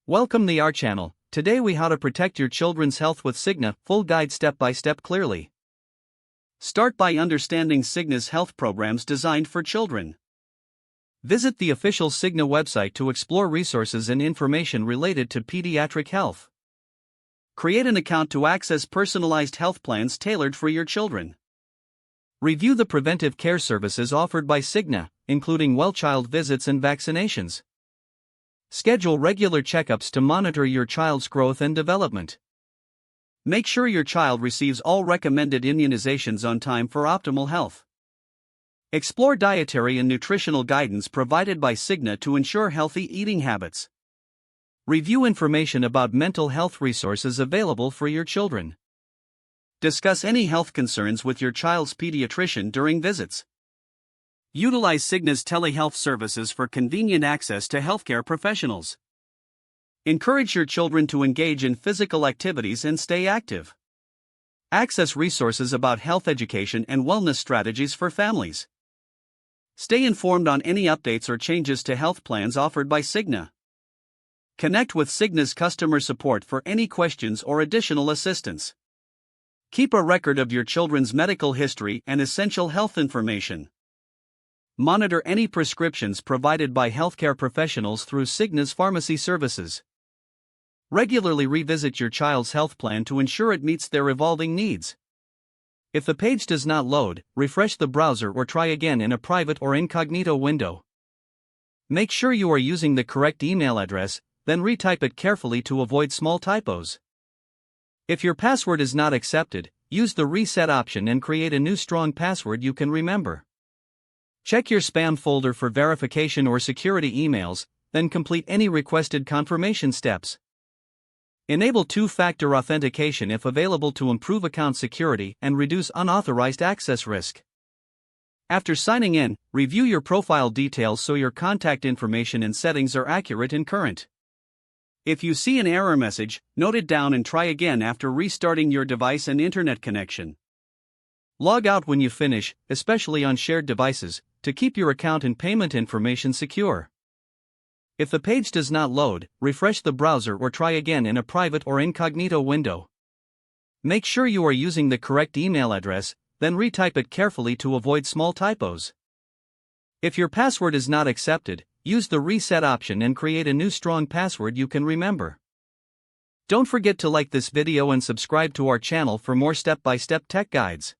Welcome to our channel. Today we how to protect your children's health with Cigna, full guide step by step clearly. Start by understanding Cigna's health programs designed for children. Visit the official Cigna website to explore resources and information related to pediatric health. Create an account to access personalized health plans tailored for your children. Review the preventive care services offered by Cigna, including well-child visits and vaccinations. Schedule regular checkups to monitor your child's growth and development. Make sure your child receives all recommended immunizations on time for optimal health. Explore dietary and nutritional guidance provided by Cigna to ensure healthy eating habits. Review information about mental health resources available for your children. Discuss any health concerns with your child's pediatrician during visits. Utilize Cigna's telehealth services for convenient access to healthcare professionals. Encourage your children to engage in physical activities and stay active. Access resources about health education and wellness strategies for families. Stay informed on any updates or changes to health plans offered by Cigna. Connect with Cigna's customer support for any questions or additional assistance. Keep a record of your children's medical history and essential health information. Monitor any prescriptions provided by healthcare professionals through Cigna's pharmacy services. Regularly revisit your child's health plan to ensure it meets their evolving needs. If the page does not load, refresh the browser or try again in a private or incognito window. Make sure you are using the correct email address, then retype it carefully to avoid small typos. If your password is not accepted, use the reset option and create a new strong password you can remember. Check your spam folder for verification or security emails, then complete any requested confirmation steps. Enable two-factor authentication if available to improve account security and reduce unauthorized access risk. After signing in, review your profile details so your contact information and settings are accurate and current. If you see an error message, note it down and try again after restarting your device and internet connection. Log out when you finish, especially on shared devices, to keep your account and payment information secure. If the page does not load, refresh the browser or try again in a private or incognito window. Make sure you are using the correct email address, then retype it carefully to avoid small typos. If your password is not accepted, use the reset option and create a new strong password you can remember. Don't forget to like this video and subscribe to our channel for more step-by-step tech guides.